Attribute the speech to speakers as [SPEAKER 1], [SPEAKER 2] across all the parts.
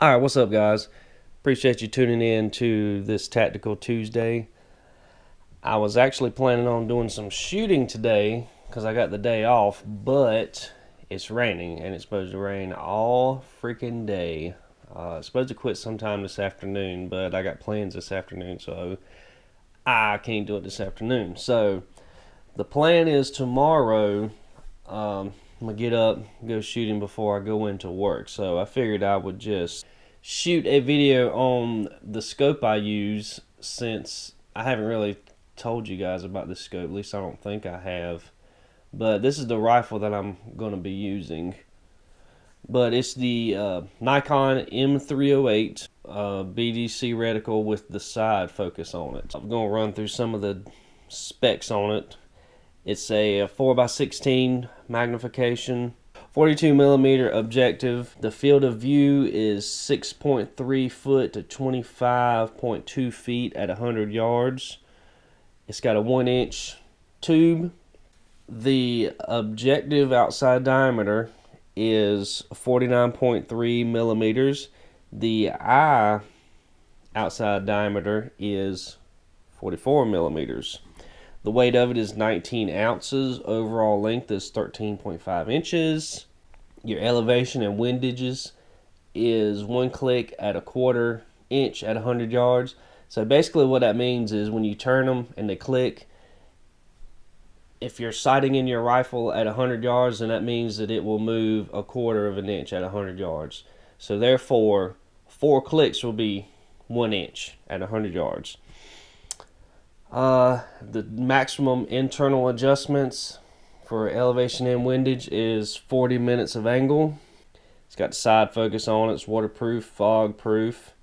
[SPEAKER 1] Alright, what's up guys? Appreciate you tuning in to this Tactical Tuesday. I was actually planning on doing some shooting today because I got the day off, but it's raining and it's supposed to rain all freaking day. It's supposed to quit sometime this afternoon, but I got plans this afternoon, so I can't do it this afternoon. So the plan is tomorrow I'm gonna get up, go shooting before I go into work. So I figured I would just shoot a video on the scope I use, since I haven't really told you guys about this scope. At least I don't think I have. But this is the rifle that I'm going to be using. But it's the Nikon M-308 BDC reticle with the side focus on it. I'm going to run through some of the specs on it. It's a 4x16 magnification, 42mm objective. The field of view is 6.3 foot to 25.2 feet at 100 yards. It's got a 1-inch tube. The objective outside diameter is 49.3 millimeters. The eye outside diameter is 44 millimeters. The weight of it is 19 ounces. Overall length is 13.5 inches. Your elevation and windages is 1 click at 1/4 inch at 100 yards. So basically what that means is when you turn them and they click, if you're sighting in your rifle at 100 yards, then that means that it will move 1/4 inch at 100 yards. So therefore, 4 clicks will be 1 inch at 100 yards. The maximum internal adjustments for elevation and windage is 40 minutes of angle. It's got the side focus on it. It's waterproof, fog proof.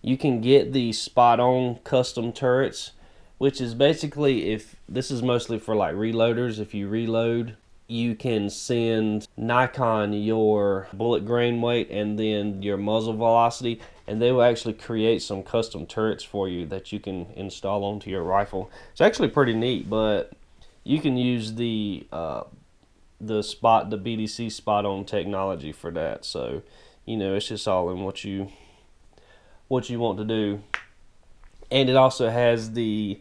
[SPEAKER 1] You can get the spot-on custom turrets, which is basically, if this is mostly for like reloaders. If you reload, you can send Nikon your bullet grain weight and then your muzzle velocity, and they will actually create some custom turrets for you that you can install onto your rifle. It's actually pretty neat, but you can use the BDC spot-on technology for that. So, you know, it's just all in what you want to do. And it also has the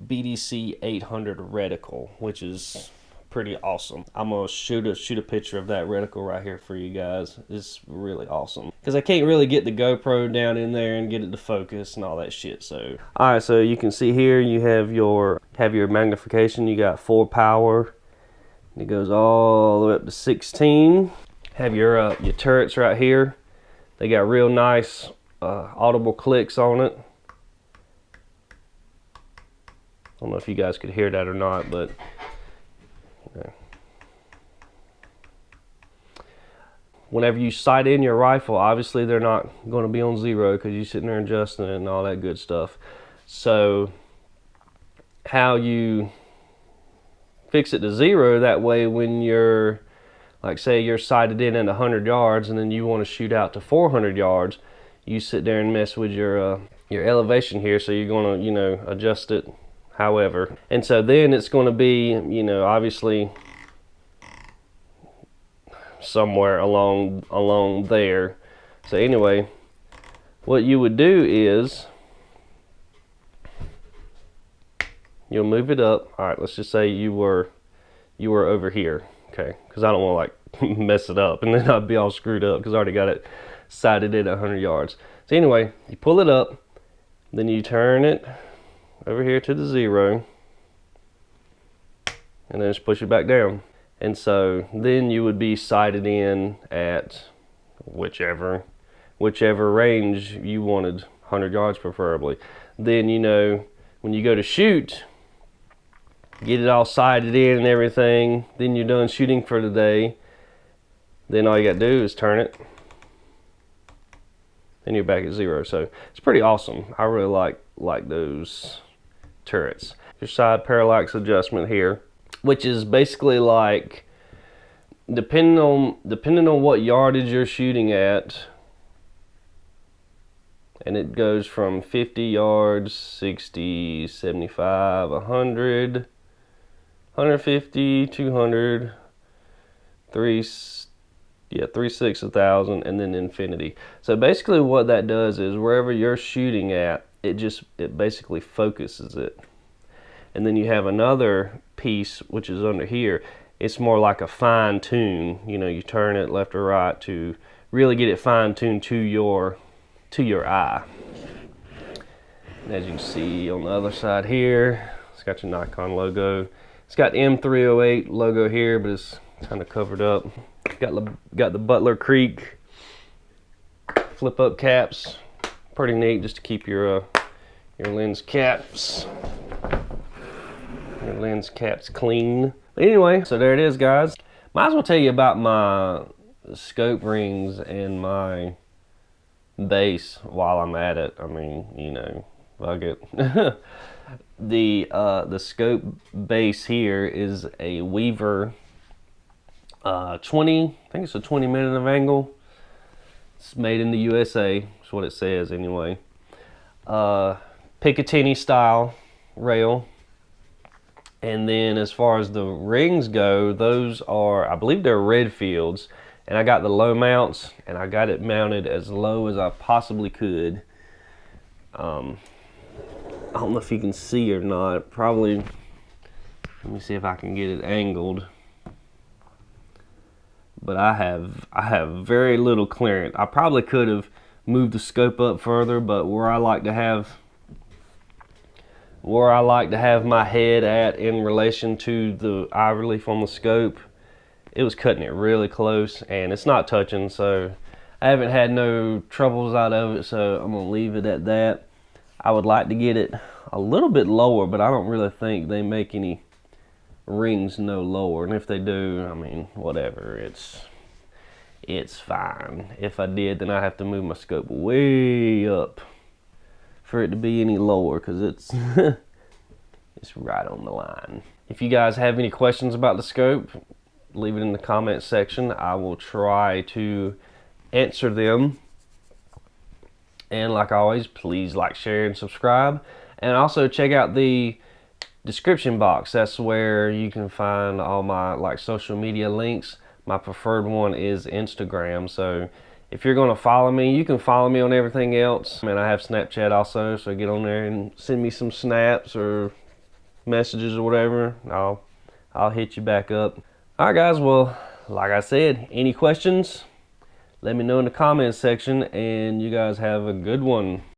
[SPEAKER 1] BDC 800 reticle, which is pretty awesome. I'm gonna shoot a picture of that reticle right here for you guys. It's really awesome because I can't really get the GoPro down in there and get it to focus and all that shit. So all right, so you can see here you have your magnification. You got 4 power. It goes all the way up to 16. Have your turrets right here. They got real nice audible clicks on it. I don't know if you guys could hear that or not, but whenever you sight in your rifle, obviously they're not going to be on 0 because you're sitting there adjusting it and all that good stuff. So how you fix it to 0, that way when you're, like, say you're sighted in at 100 yards and then you want to shoot out to 400 yards, you sit there and mess with your elevation here. So you're going to, you know, adjust it however, and so then it's going to be, you know, obviously somewhere along there. So anyway, what you would do is you'll move it up. All right, let's just say you were over here, okay, because I don't want to like mess it up and then I'd be all screwed up because I already got it sighted in at 100 yards. So anyway, you pull it up, then you turn it over here to the 0, and then just push it back down. And so then you would be sighted in at whichever range you wanted, 100 yards preferably. Then, you know, when you go to shoot, get it all sighted in and everything, then you're done shooting for the day. Then all you got to do is turn it, and you're back at 0. So it's pretty awesome. I really like those turrets. Your side parallax adjustment here, which is basically like, depending on what yardage you're shooting at, and it goes from 50 yards, 60, 75, 100, 150, 200, yeah, 3/6 of 1,000, and then infinity. So basically what that does is wherever you're shooting at, it basically focuses it. And then you have another piece which is under here. It's more like a fine tune. You know, you turn it left or right to really get it fine tuned to your eye. And as you can see on the other side here, it's got your Nikon logo. It's got M-308 logo here, but it's kind of covered up. Got the Butler Creek flip up caps. Pretty neat, just to keep your lens caps clean. But anyway, so there it is, guys. Might as well tell you about my scope rings and my base while I'm at it. I mean, you know, fuck it. The scope base here is a Weaver 20, I think it's a 20mm of angle. It's made in the USA, that's what it says anyway. Picatinny style rail. And then as far as the rings go, those are, I believe they're Redfields. And I got the low mounts, and I got it mounted as low as I possibly could. I don't know if you can see or not. Probably, let me see if I can get it angled. But I have very little clearance. I probably could have moved the scope up further, but where I like to have my head at in relation to the eye relief on the scope, it was cutting it really close, and it's not touching, so I haven't had no troubles out of it, so I'm gonna leave it at that. I would like to get it a little bit lower, but I don't really think they make any rings no lower, and if they do, I mean, whatever, it's fine. If I did, then I have to move my scope way up for it to be any lower, because it's it's right on the line. If you guys have any questions about the scope, leave it in the comments section. I will try to answer them. And like always, please like, share, and subscribe. And also check out the description box. That's where you can find all my social media links. My preferred one is Instagram. So if you're going to follow me, you can follow me on everything else. And I have Snapchat also, so get on there and send me some snaps or messages or whatever. I'll hit you back up. All right, guys. Well, like I said, any questions, let me know in the comments section, and you guys have a good one.